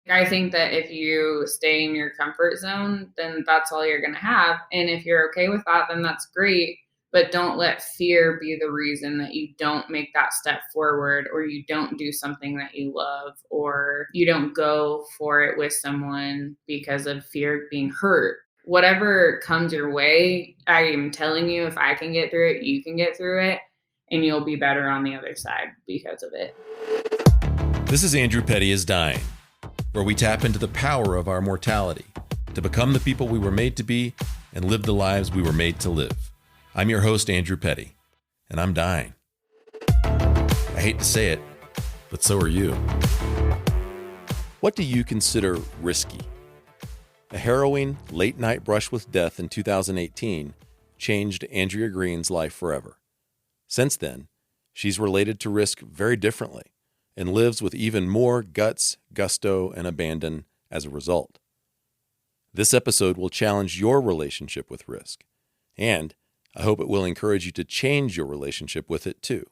I think that if you stay in your comfort zone, then that's all you're going to have. And if you're okay with that, then that's great. But don't let fear be the reason that you don't make that step forward, or you don't do something that you love, or you don't go for it with someone because of fear of being hurt. Whatever comes your way, I am telling you, if I can get through it, you can get through it, and you'll be better on the other side because of it. This is Andrew Petty is Dying, where we tap into the power of our mortality to become the people we were made to be and live the lives we were made to live. I'm your host, Andrew Petty, and I'm dying. I hate to say it, but so are you. What do you consider risky? A harrowing late-night brush with death in 2018 changed Andrea Green's life forever. Since then, she's related to risk very differently and lives with even more guts, gusto, and abandon as a result. This episode will challenge your relationship with risk, and I hope it will encourage you to change your relationship with it too.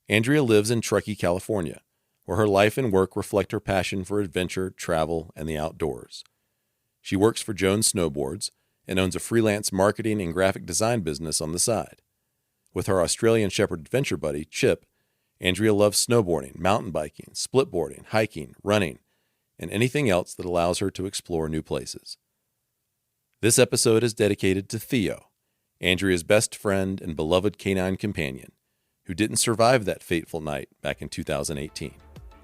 Andrea lives in Truckee, California, where her life and work reflect her passion for adventure, travel, and the outdoors. She works for Jones Snowboards and owns a freelance marketing and graphic design business on the side. With her Australian Shepherd adventure buddy, Chip, Andrea loves snowboarding, mountain biking, splitboarding, hiking, running, and anything else that allows her to explore new places. This episode is dedicated to Theo, Andrea's best friend and beloved canine companion, who didn't survive that fateful night back in 2018,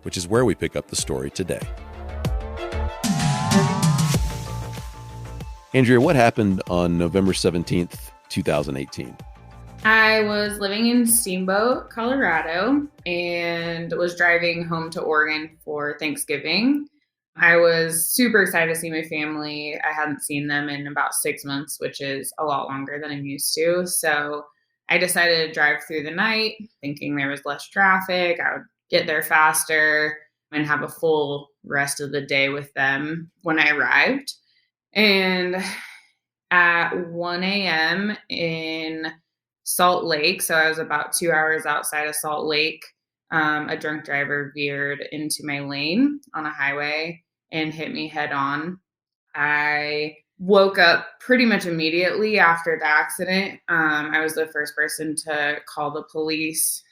which is where we pick up the story today. Andrea, what happened on November 17th, 2018? I was living in Steamboat, Colorado, and was driving home to Oregon for Thanksgiving. I was super excited to see my family. I hadn't seen them in about 6 months, which is a lot longer than I'm used to. So I decided to drive through the night, thinking there was less traffic. I would get there faster and have a full rest of the day with them when I arrived. And at 1 a.m. in Salt Lake, so I was about 2 hours outside of Salt Lake, a drunk driver veered into my lane on a highway and hit me head on. I woke up pretty much immediately after the accident. I was the first person to call the police.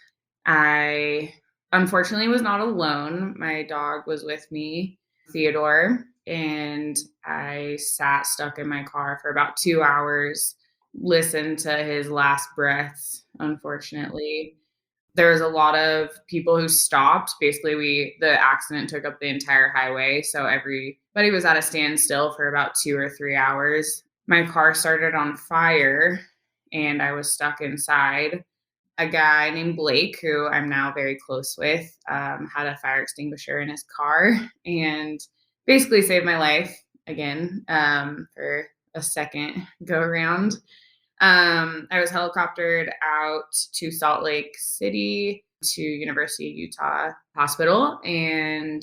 I unfortunately was not alone. My dog was with me, Theodore, and I sat stuck in my car for about 2 hours, listened to his last breaths, unfortunately. There was a lot of people who stopped. Basically, the accident took up the entire highway, so everybody was at a standstill for about 2 or 3 hours. My car started on fire, and I was stuck inside. A guy named Blake, who I'm now very close with, had a fire extinguisher in his car and basically saved my life again for a second go around. I was helicoptered out to Salt Lake City to University of Utah Hospital and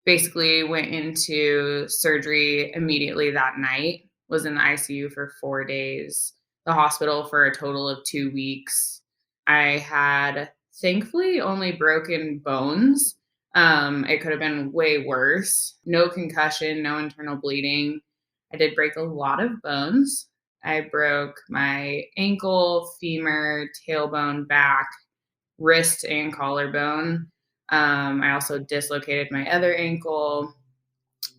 basically went into surgery immediately that night, was in the ICU for 4 days, the hospital for a total of 2 weeks. I had thankfully only broken bones. It could have been way worse. No concussion, no internal bleeding. I did break a lot of bones. I broke my ankle, femur, tailbone, back, wrist, and collarbone. I also dislocated my other ankle,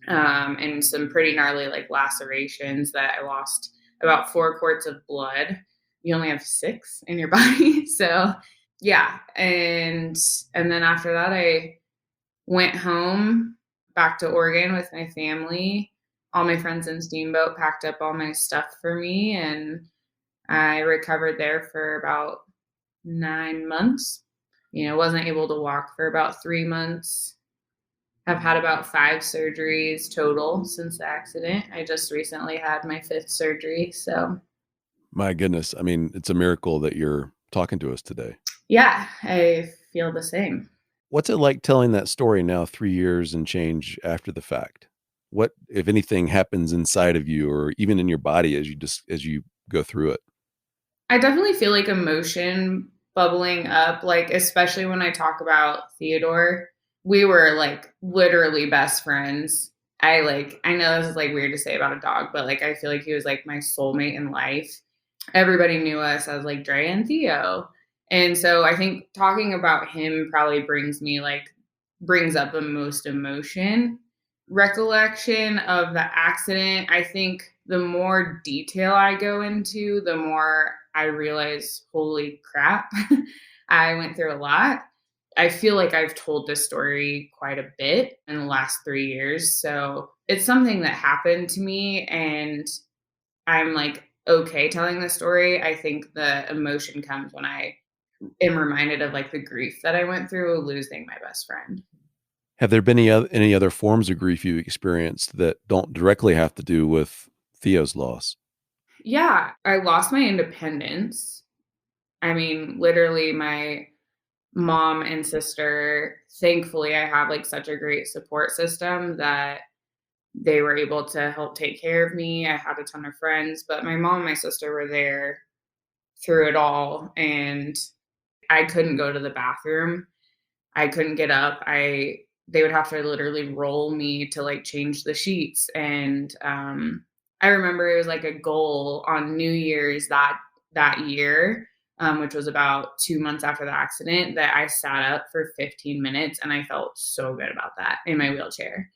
and some pretty gnarly lacerations that I lost about 4 quarts of blood. You only have 6 in your body. So yeah. And then after that, I went home back to Oregon with my family. All my friends in Steamboat packed up all my stuff for me, and I recovered there for about 9 months. Wasn't able to walk for about 3 months. I've had about 5 surgeries total since the accident. I just recently had my 5th surgery. So, My goodness. I mean, it's a miracle that you're talking to us today. yeah, I feel the same. What's it like telling that story now 3 years and change after the fact? What, if anything, happens inside of you or even in your body as you go through it? I definitely feel like emotion bubbling up, especially when I talk about Theodore. we were like literally best friends. I know this is like weird to say about a dog, but like I feel like he was like my soulmate in life. Everybody knew us as like Dre and Theo. And so I think talking about him probably brings up the most emotion. Recollection of the accident, I think the more detail I go into, the more I realize, holy crap, I went through a lot. I feel like I've told this story quite a bit in the last 3 years. So it's something that happened to me, and I'm like okay telling the story. I think the emotion comes when I am reminded of like the grief that I went through losing my best friend. Have there been any other forms of grief you experienced that don't directly have to do with Theo's loss? Yeah, I lost my independence. I mean, literally, my mom and sister, thankfully, I have like such a great support system that they were able to help take care of me. I had a ton of friends, but my mom and my sister were there through it all. And I couldn't go to the bathroom. I couldn't get up. They would have to literally roll me to like change the sheets. And I remember it was like a goal on New Year's that year, which was about 2 months after the accident, that I sat up for 15 minutes, and I felt so good about that in my wheelchair.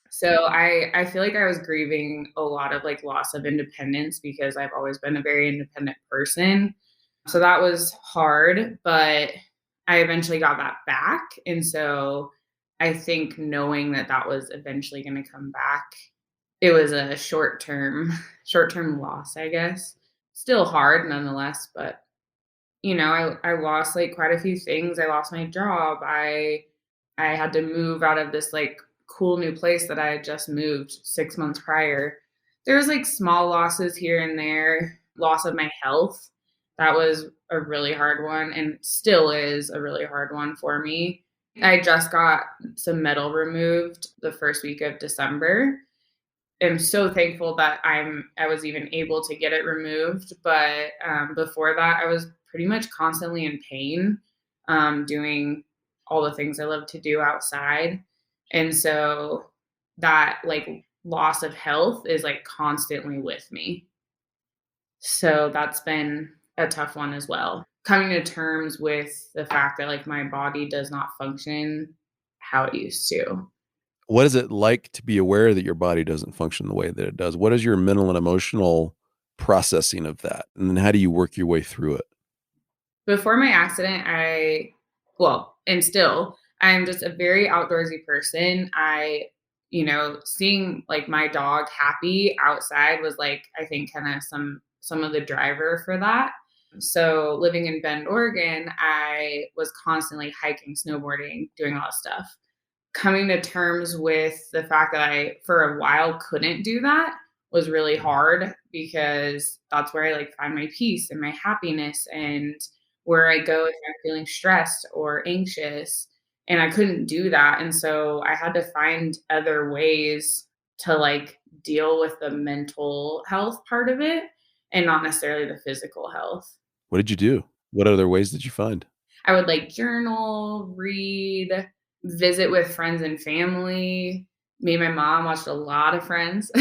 So I feel like I was grieving a lot of like loss of independence because I've always been a very independent person. So that was hard, but I eventually got that back. And so I think knowing that that was eventually going to come back, it was a short-term loss, I guess. Still hard nonetheless, but I lost like quite a few things. I lost my job. I had to move out of this like cool new place that I had just moved 6 months prior. There was like small losses here and there, loss of my health. That was a really hard one and still is a really hard one for me. I just got some metal removed the first week of December. I'm so thankful that I was even able to get it removed. But before that, I was pretty much constantly in pain, doing all the things I love to do outside, and so that like loss of health is like constantly with me. So that's been a tough one as well. Coming to terms with the fact that like my body does not function how it used to. What is it like to be aware that your body doesn't function the way that it does? What is your mental and emotional processing of that? And then how do you work your way through it? Before my accident, and still, I'm just a very outdoorsy person. Seeing like my dog happy outside was like, I think kind of some of the driver for that. So living in Bend, Oregon, I was constantly hiking, snowboarding, doing all that stuff. Coming to terms with the fact that I, for a while, couldn't do that was really hard because that's where I like find my peace and my happiness and where I go if I'm feeling stressed or anxious. And I couldn't do that. And so I had to find other ways to like deal with the mental health part of it and not necessarily the physical health. What did you do? What other ways did you find? I would like journal, read, visit with friends and family. Me and my mom watched a lot of Friends.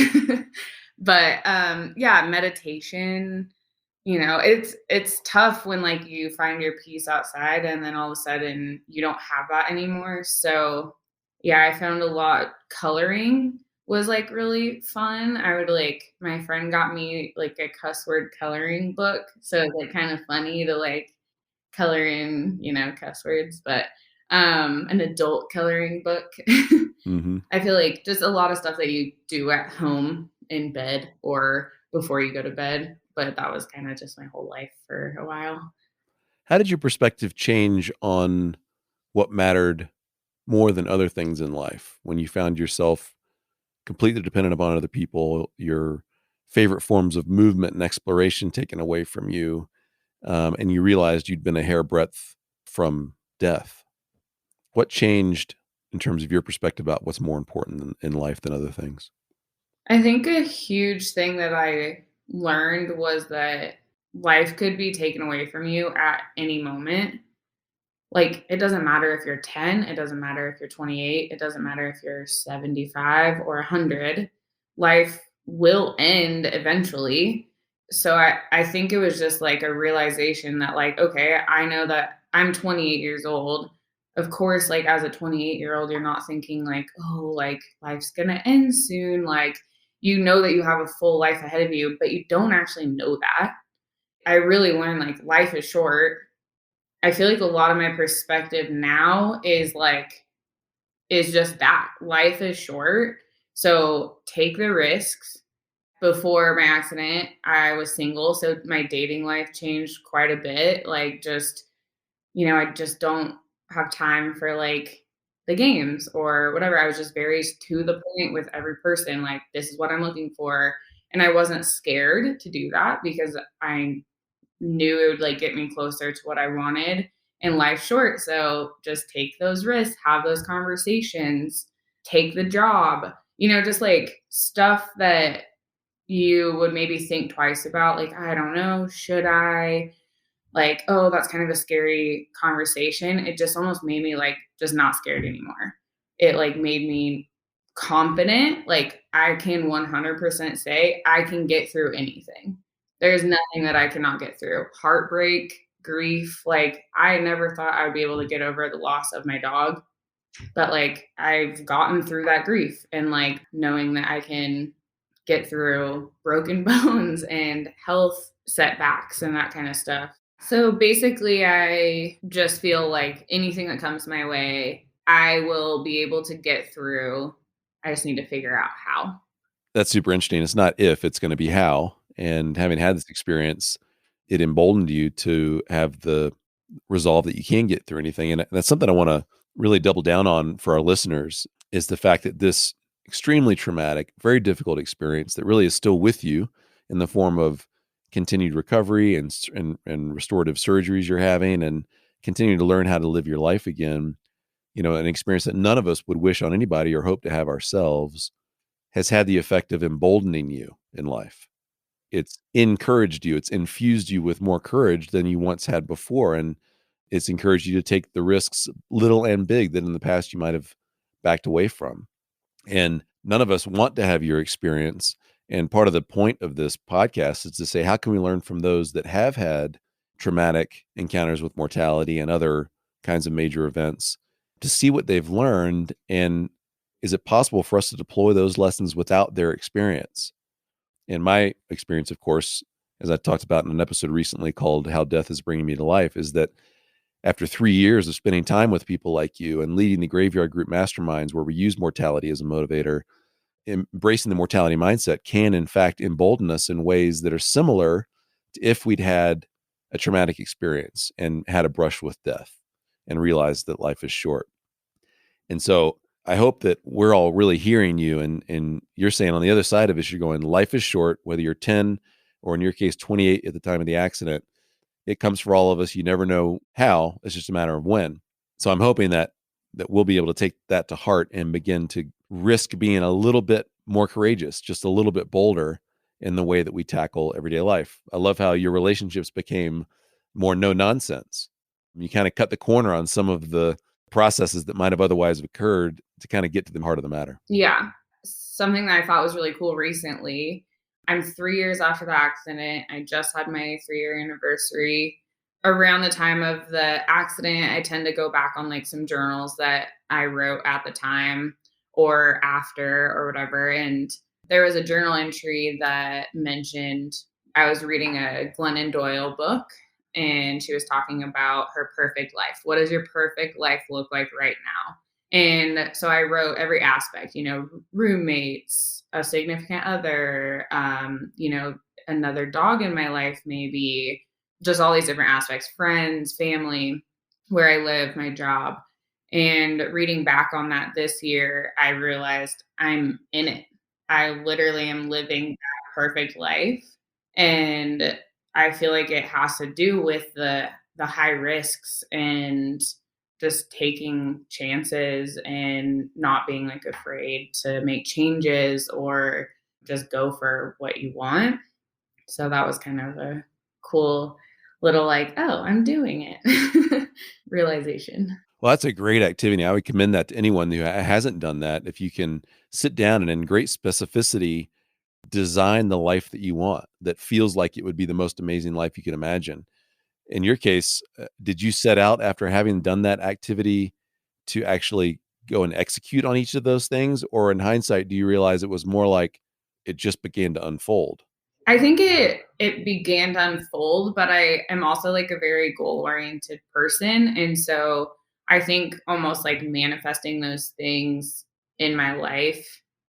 But yeah, meditation, it's tough when like you find your peace outside and then all of a sudden you don't have that anymore. So yeah, I found a lot coloring was like really fun. I would like my friend got me like a cuss word coloring book. So it's like kind of funny to like color in, cuss words, but an adult coloring book. Mhm. I feel like just a lot of stuff that you do at home in bed or before you go to bed, but that was kind of just my whole life for a while. How did your perspective change on what mattered more than other things in life when you found yourself completely dependent upon other people, your favorite forms of movement and exploration taken away from you, and you realized you'd been a hairbreadth from death? What changed in terms of your perspective about what's more important in life than other things? I think a huge thing that I learned was that life could be taken away from you at any moment. Like, it doesn't matter if you're 10, it doesn't matter if you're 28, it doesn't matter if you're 75 or 100. Life will end eventually. So I think it was just like a realization that, like, okay, I know that I'm 28 years old. Of course, like, as a 28-year-old, you're not thinking like, oh, like, life's gonna end soon. Like, you know that you have a full life ahead of you, but you don't actually know that. I really learned, like, life is short. I feel like a lot of my perspective now is just that life is short. So take the risks. Before my accident, I was single. So my dating life changed quite a bit. Like, just, I just don't have time for like the games or whatever. I was just very to the point with every person. Like, this is what I'm looking for. And I wasn't scared to do that because I knew it would like get me closer to what I wanted. And life's short, so just take those risks, have those conversations, take the job, just like stuff that you would maybe think twice about. Like, I don't know, should I? Like, oh, that's kind of a scary conversation. It just almost made me like just not scared anymore. It like made me confident. Like, I can 100% say I can get through anything. There's nothing that I cannot get through. Heartbreak, grief. Like, I never thought I would be able to get over the loss of my dog, but like, I've gotten through that grief, and like knowing that I can get through broken bones and health setbacks and that kind of stuff. So basically, I just feel like anything that comes my way, I will be able to get through. I just need to figure out how. That's super interesting. It's not if, it's going to be how. And having had this experience, it emboldened you to have the resolve that you can get through anything. And that's something I want to really double down on for our listeners, is the fact that this extremely traumatic, very difficult experience that really is still with you in the form of continued recovery and restorative surgeries you're having, and continuing to learn how to live your life again, an experience that none of us would wish on anybody or hope to have ourselves, has had the effect of emboldening you in life. It's encouraged you, it's infused you with more courage than you once had before, and it's encouraged you to take the risks, little and big, that in the past you might have backed away from. And none of us want to have your experience. And part of the point of this podcast is to say, how can we learn from those that have had traumatic encounters with mortality and other kinds of major events, to see what they've learned, and is it possible for us to deploy those lessons without their experience? In my experience, of course, as I talked about in an episode recently called How Death is Bringing Me to Life, is that after 3 years of spending time with people like you and leading the graveyard group masterminds where we use mortality as a motivator, embracing the mortality mindset can in fact embolden us in ways that are similar to if we'd had a traumatic experience and had a brush with death and realized that life is short. And so I hope that we're all really hearing you, and you're saying on the other side of it, you're going, life is short, whether you're 10 or in your case, 28 at the time of the accident. It comes for all of us. You never know how. It's just a matter of when. So I'm hoping that we'll be able to take that to heart and begin to risk being a little bit more courageous, just a little bit bolder in the way that we tackle everyday life. I love how your relationships became more no nonsense. You kind of cut the corner on some of the processes that might have otherwise occurred to kind of get to the heart of the matter. Yeah. Something that I thought was really cool recently. I'm 3 years after the accident. I just had my 3-year anniversary. Around the time of the accident, I tend to go back on like some journals that I wrote at the time or after or whatever. And there was a journal entry that mentioned I was reading a Glennon Doyle book, and she was talking about her perfect life. What does your perfect life look like right now? And so I wrote every aspect, roommates, a significant other, another dog in my life, maybe just all these different aspects, friends, family, where I live, my job. And reading back on that this year, I realized I'm in it. I literally am living that perfect life. And I feel like it has to do with the high risks and just taking chances and not being like afraid to make changes or just go for what you want. So that was kind of a cool little like, oh, I'm doing it realization. Well, that's a great activity. I would commend that to anyone who hasn't done that. If you can sit down and in great specificity design the life that you want, that feels like it would be the most amazing life you can imagine. In your case, did you set out after having done that activity to actually go and execute on each of those things? Or in hindsight, do you realize it was more like it just began to unfold? I think it began to unfold, but I am also like a very goal-oriented person, and so I think almost like manifesting those things in my life,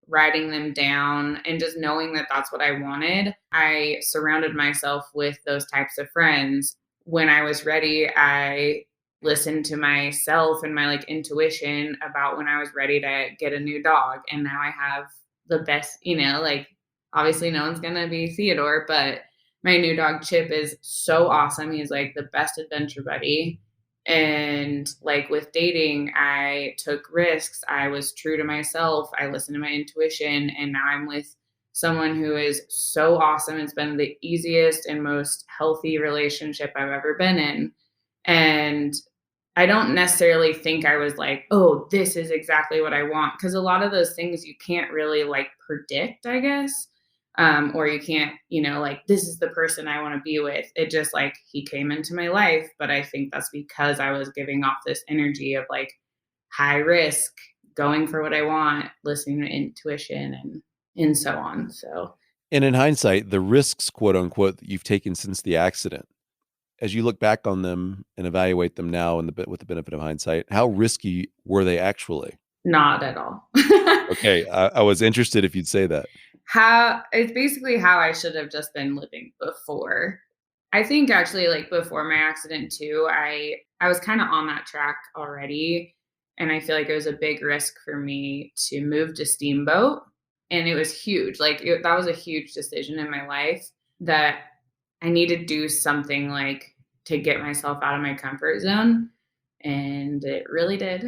writing them down, and just knowing that that's what I wanted. I surrounded myself with those types of friends. When I was ready, I listened to myself and my like intuition about when I was ready to get a new dog, and now I have the best, like obviously no one's gonna be Theodore, but my new dog Chip is so awesome. He's like the best adventure buddy. And like with dating, I took risks. I was true to myself. I listened to my intuition. And now I'm with someone who is so awesome. It's been the easiest and most healthy relationship I've ever been in. And I don't necessarily think I was like, oh, this is exactly what I want. Cause a lot of those things you can't really like predict, I guess. Or you can't, like, this is the person I want to be with. It just like he came into my life. But I think that's because I was giving off this energy of like high risk, going for what I want, listening to intuition and so on. So And in hindsight, the risks, quote unquote, that you've taken since the accident, as you look back on them and evaluate them now in the bit with the benefit of hindsight, how risky were they actually? not at all. Okay, I was interested if you'd say that. How it's basically how I should have just been living before. I think actually like before my accident too, I was kind of on that track already, and I feel like it was a big risk for me to move to Steamboat, and it was huge. Like that was a huge decision in my life that I need to do something like to get myself out of my comfort zone. And it really did.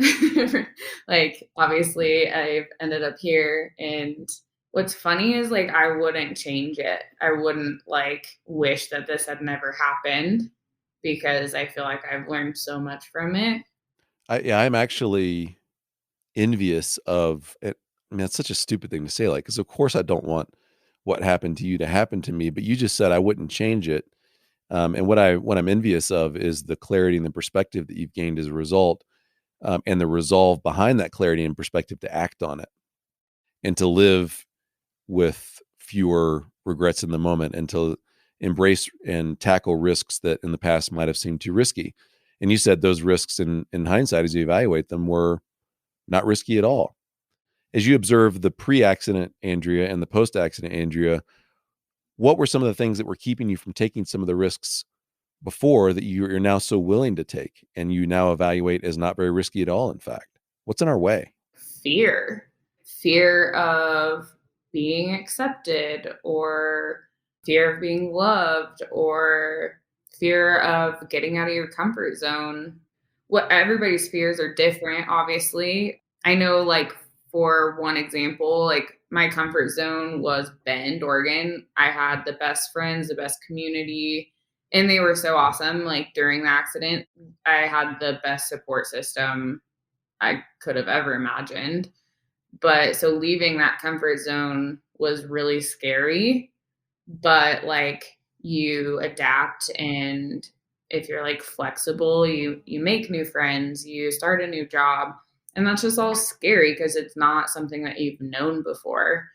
Like, obviously, I've ended up here. And what's funny is, like, I wouldn't change it. I wouldn't, like, wish that this had never happened because I feel like I've learned so much from it. Yeah, I'm actually envious of it. I mean, it's such a stupid thing to say, like, because of course I don't want what happened to you to happen to me, but you just said I wouldn't change it. And what I'm envious of is the clarity and the perspective that you've gained as a result, and the resolve behind that clarity and perspective to act on it and to live with fewer regrets in the moment and to embrace and tackle risks that in the past might have seemed too risky. And you said those risks in hindsight, as you evaluate them, were not risky at all. As you observe the pre-accident Andrea and the post-accident Andrea, what were some of the things that were keeping you from taking some of the risks before that you're now so willing to take and you now evaluate as not very risky at all, in fact? What's in our way? Fear. Fear of being accepted, or fear of being loved, or fear of getting out of your comfort zone. What everybody's fears are different, obviously. I know, like, for one example, like my comfort zone was Bend, Oregon. I had the best friends, the best community, and they were so awesome. Like during the accident, I had the best support system I could have ever imagined. But so leaving that comfort zone was really scary, but like you adapt, and if you're like flexible, you make new friends, you start a new job, and that's just all scary because it's not something that you've known before.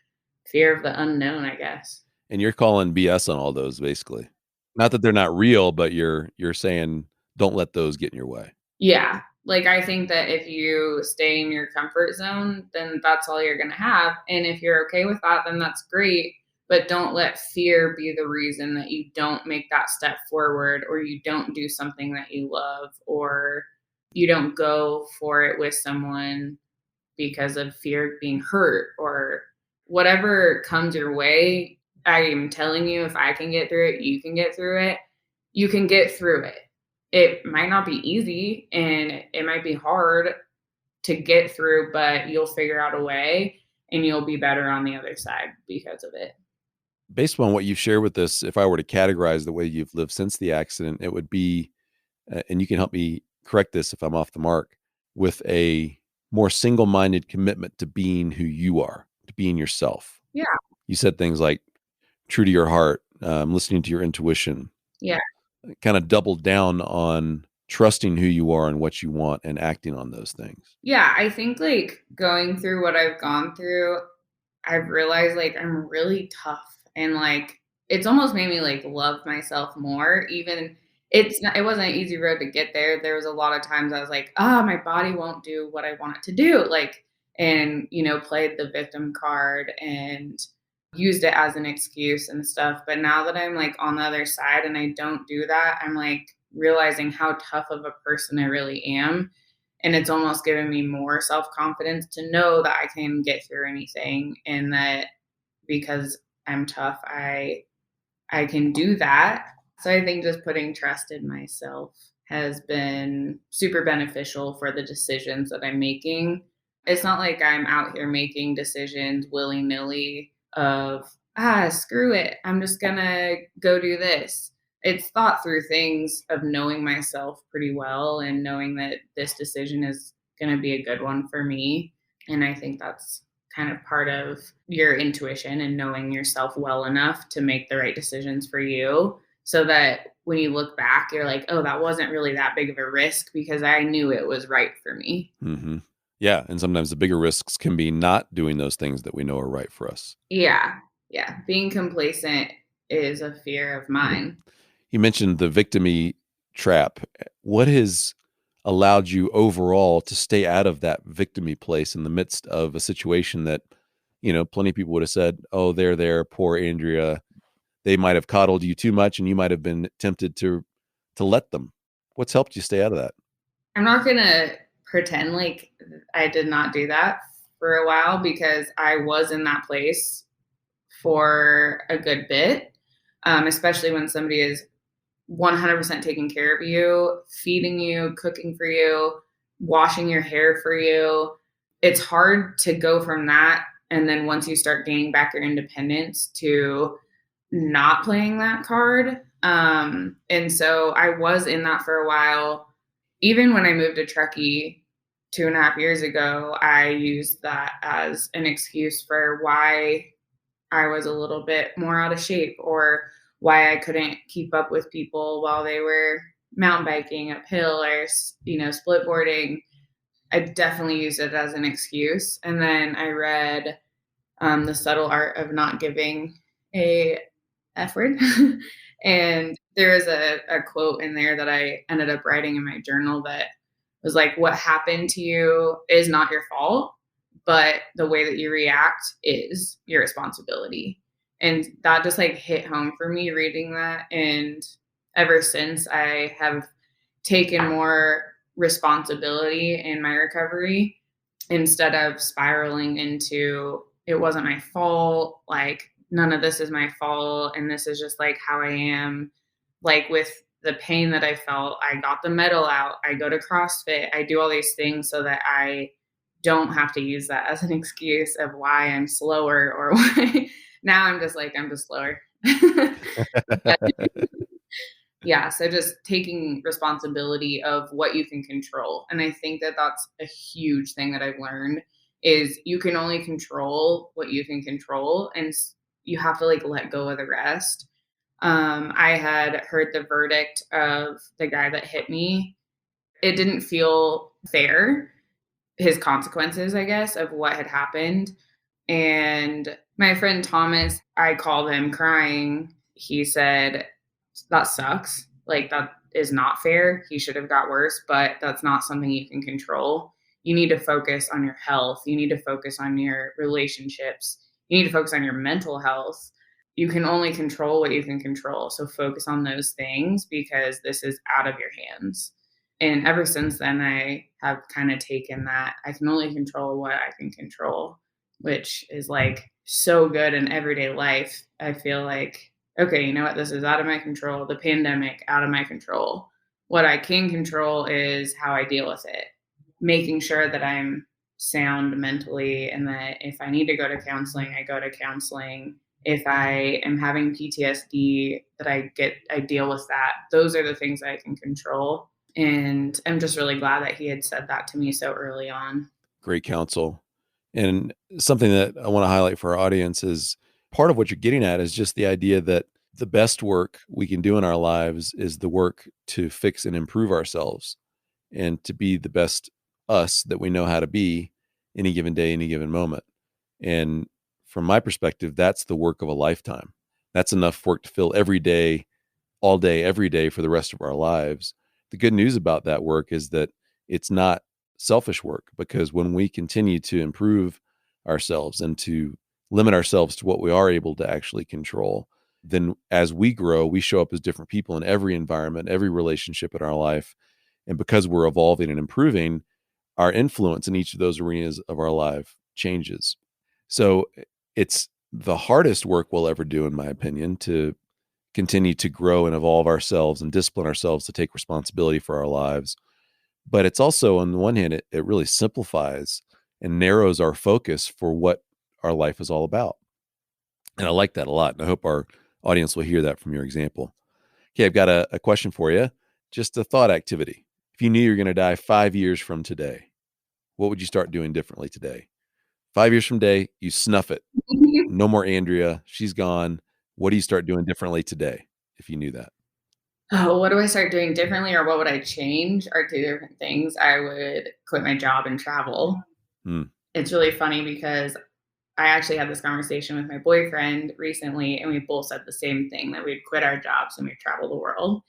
Fear of the unknown, I guess. And you're calling BS on all those, basically. Not that they're not real, but you're saying don't let those get in your way. Yeah. Like, I think that if you stay in your comfort zone, then that's all you're going to have. And if you're okay with that, then that's great. But don't let fear be the reason that you don't make that step forward, or you don't do something that you love, or you don't go for it with someone because of fear of being hurt, or whatever comes your way. I am telling you, if I can get through it, you can get through it. You can get through it. It might not be easy and it might be hard to get through, but you'll figure out a way and you'll be better on the other side because of it. Based on what you've shared with us, if I were to categorize the way you've lived since the accident, it would be, and you can help me correct this if I'm off the mark, with a more single-minded commitment to being who you are, to being yourself. Yeah. You said things like true to your heart, listening to your intuition, Yeah. kind of doubled down on trusting who you are and what you want and acting on those things. Yeah. I think like going through what I've gone through, I've realized like I'm really tough and like it's almost made me like love myself more. Even it wasn't an easy road to get there. There was a lot of times I was like, my body won't do what I want it to do. Like, and played the victim card and used it as an excuse and stuff. But now that I'm like on the other side and I don't do that, I'm like realizing how tough of a person I really am. And it's almost given me more self-confidence to know that I can get through anything and that because I'm tough, I can do that. So I think just putting trust in myself has been super beneficial for the decisions that I'm making. It's not like I'm out here making decisions willy-nilly of, screw it, I'm just gonna go do this. It's thought through things of knowing myself pretty well and knowing that this decision is gonna be a good one for me. And I think that's kind of part of your intuition and knowing yourself well enough to make the right decisions for you so that when you look back, you're like, oh, that wasn't really that big of a risk because I knew it was right for me. Mm-hmm. Yeah. And sometimes the bigger risks can be not doing those things that we know are right for us. Yeah. Yeah. Being complacent is a fear of mine. You mentioned the victimy trap. What has allowed you overall to stay out of that victimy place in the midst of a situation that, plenty of people would have said, oh, there, poor Andrea. They might have coddled you too much and you might have been tempted to let them. What's helped you stay out of that? I'm not going to pretend like I did not do that for a while because I was in that place for a good bit, especially when somebody is 100% taking care of you, feeding you, cooking for you, washing your hair for you. It's hard to go from that. And then once you start gaining back your independence to not playing that card. And so I was in that for a while. Even when I moved to Truckee 2.5 years ago, I used that as an excuse for why I was a little bit more out of shape or why I couldn't keep up with people while they were mountain biking uphill or, split boarding. I definitely used it as an excuse. And then I read The Subtle Art of Not Giving a F word. And there is a quote in there that I ended up writing in my journal that was like, what happened to you is not your fault, but the way that you react is your responsibility. And that just like hit home for me reading that. And ever since I have taken more responsibility in my recovery instead of spiraling into it wasn't my fault, like none of this is my fault and this is just like how I am. Like with the pain that I felt, I got the medal out, I go to CrossFit, I do all these things so that I don't have to use that as an excuse of why I'm slower or why now I'm just like I'm just slower. But, yeah, so just taking responsibility of what you can control. And I think that that's a huge thing that I've learned is you can only control what you can control and you have to like let go of the rest. I had heard the verdict of the guy that hit me. It didn't feel fair, his consequences, I guess, of what had happened. And my friend Thomas, I called him crying. He said, that sucks. Like, that is not fair. He should have got worse, but that's not something you can control. You need to focus on your health. You need to focus on your relationships. You need to focus on your mental health. You can only control what you can control. So focus on those things because this is out of your hands. And ever since then, I have kind of taken that I can only control what I can control, which is like so good in everyday life. I feel like, okay, you know what? This is out of my control. The pandemic, out of my control. What I can control is how I deal with it, making sure that I'm sound mentally and that if I need to go to counseling, I go to counseling If I am having PTSD, that I deal with that. Those are the things that I can control. And I'm just really glad that he had said that to me so early on. Great counsel. And something that I want to highlight for our audience is part of what you're getting at is just the idea that the best work we can do in our lives is the work to fix and improve ourselves and to be the best us that we know how to be any given day, any given moment. And from my perspective, that's the work of a lifetime. That's enough work to fill every day, all day, every day for the rest of our lives. The good news about that work is that it's not selfish work, because when we continue to improve ourselves and to limit ourselves to what we are able to actually control, then as we grow, we show up as different people in every environment, every relationship in our life. And because we're evolving and improving, our influence in each of those arenas of our life changes. So it's the hardest work we'll ever do, in my opinion, to continue to grow and evolve ourselves and discipline ourselves to take responsibility for our lives. But it's also, on the one hand, it really simplifies and narrows our focus for what our life is all about. And I like that a lot. And I hope our audience will hear that from your example. Okay, I've got a question for you. Just a thought activity. If you knew you were going to die 5 years from today, what would you start doing differently today? 5 years from today, you snuff it. No more Andrea. She's gone. What do you start doing differently today if you knew that? Oh, what do I start doing differently or what would I change are two different things. I would quit my job and travel. Hmm. It's really funny because I actually had this conversation with my boyfriend recently, and we both said the same thing, that we'd quit our jobs and we'd travel the world.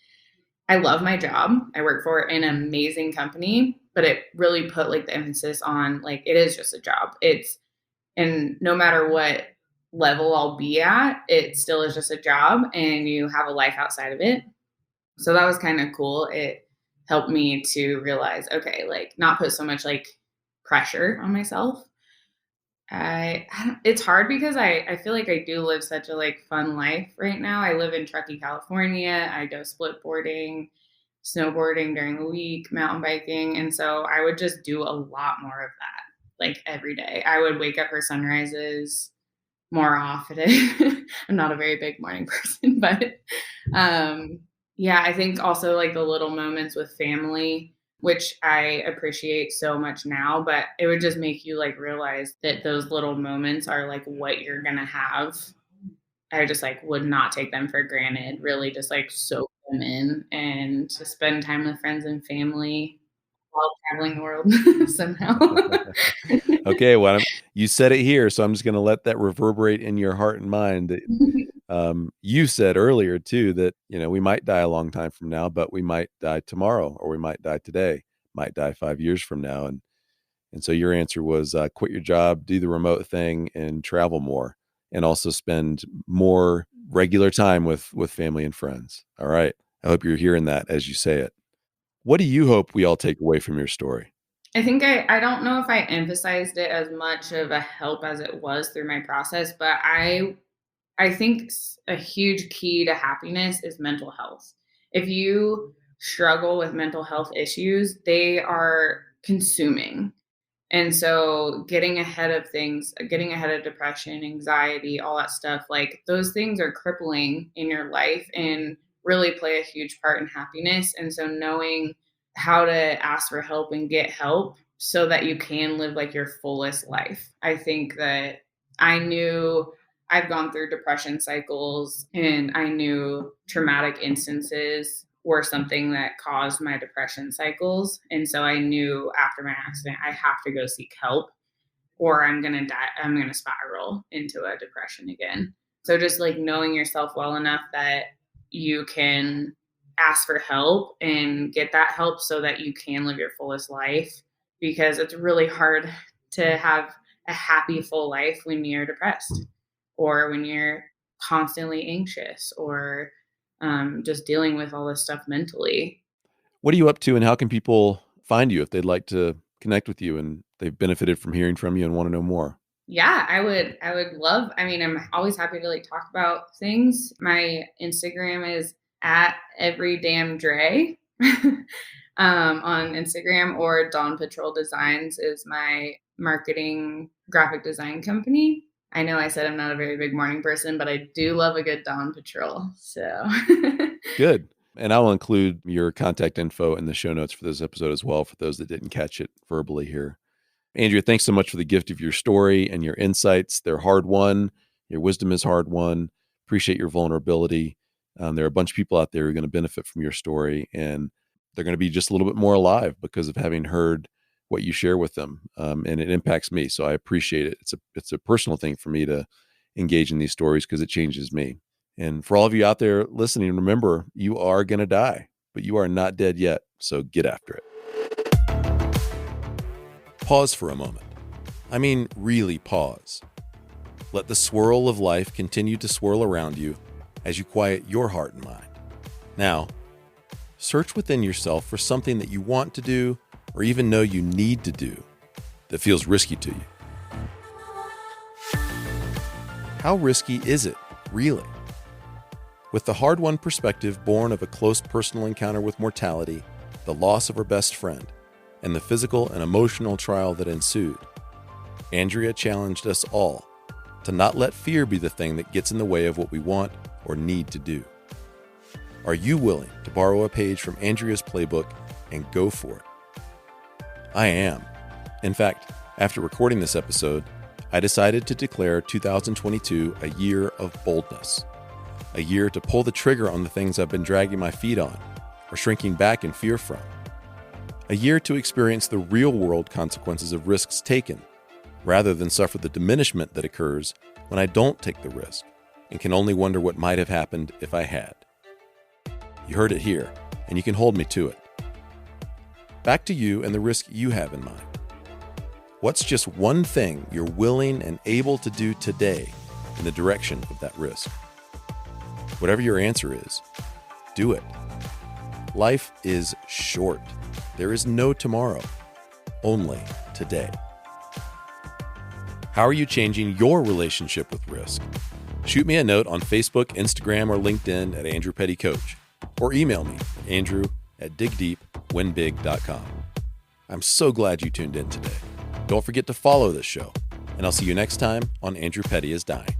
I love my job. I work for an amazing company, but it really put like the emphasis on like it is just a job. And no matter what level I'll be at, it still is just a job and you have a life outside of it. So that was kind of cool. It helped me to realize, okay, like not put so much like pressure on myself. It's hard because I feel like I do live such a like fun life right now. I live in Truckee, California. I go split boarding, snowboarding during the week, mountain biking, and so I would just do a lot more of that like every day. I would wake up for sunrises more often. I'm not a very big morning person, but um yeah, I think also like the little moments with family, which I appreciate so much now, but it would just make you like realize that those little moments are like what you're gonna have. I just like would not take them for granted, really just like soak them in and to spend time with friends and family while traveling the world somehow. Okay, well, you said it here, so I'm just going to let that reverberate in your heart and mind. You said earlier too that we might die a long time from now, but we might die tomorrow, or we might die today, might die 5 years from now, and so your answer was quit your job, do the remote thing, and travel more, and also spend more regular time with family and friends. All right, I hope you're hearing that as you say it. What do you hope we all take away from your story? I think I don't know if I emphasized it as much of a help as it was through my process, but I think a huge key to happiness is mental health. If you struggle with mental health issues, they are consuming. And so getting ahead of things, getting ahead of depression, anxiety, all that stuff, like those things are crippling in your life and really play a huge part in happiness. And so knowing how to ask for help and get help so that you can live like your fullest life. I think that I knew I've gone through depression cycles and I knew traumatic instances were something that caused my depression cycles. And so I knew after my accident, I have to go seek help or I'm going to die. I'm going to spiral into a depression again. So just like knowing yourself well enough that you can ask for help and get that help so that you can live your fullest life, because it's really hard to have a happy full life when you're depressed or when you're constantly anxious or just dealing with all this stuff mentally. What are you up to, and how can people find you if they'd like to connect with you and they've benefited from hearing from you and want to know more? Yeah, I would love, I mean, I'm always happy to like talk about things. My Instagram is at every damn Dre on Instagram, or Dawn Patrol Designs is my marketing graphic design company. I know I said I'm not a very big morning person, but I do love a good dawn patrol. So Good. And I'll include your contact info in the show notes for this episode as well, for those that didn't catch it verbally here. Andrea, thanks so much for the gift of your story and your insights. They're hard won. Your wisdom is hard won. Appreciate your vulnerability. There are a bunch of people out there who are going to benefit from your story, and they're going to be just a little bit more alive because of having heard what you share with them. And it impacts me. So I appreciate it. It's a personal thing for me to engage in these stories because it changes me. And for all of you out there listening, remember, you are going to die, but you are not dead yet. So get after it. Pause for a moment. I mean, really pause. Let the swirl of life continue to swirl around you as you quiet your heart and mind. Now, search within yourself for something that you want to do or even know you need to do that feels risky to you. How risky is it, really? With the hard-won perspective born of a close personal encounter with mortality, the loss of her best friend, and the physical and emotional trial that ensued, Andrea challenged us all to not let fear be the thing that gets in the way of what we want or need to do. Are you willing to borrow a page from Andrea's playbook and go for it? I am. In fact, after recording this episode, I decided to declare 2022 a year of boldness, a year to pull the trigger on the things I've been dragging my feet on or shrinking back in fear from, a year to experience the real-world consequences of risks taken, rather than suffer the diminishment that occurs when I don't take the risk and can only wonder what might have happened if I had. You heard it here, and you can hold me to it. Back to you and the risk you have in mind. What's just one thing you're willing and able to do today in the direction of that risk? Whatever your answer is, do it. Life is short. There is no tomorrow, only today. How are you changing your relationship with risk? Shoot me a note on Facebook, Instagram, or LinkedIn at Andrew Petty Coach, or email me at andrew@digdeepwinbig.com. I'm so glad you tuned in today. Don't forget to follow this show, and I'll see you next time on Andrew Petty is Dying.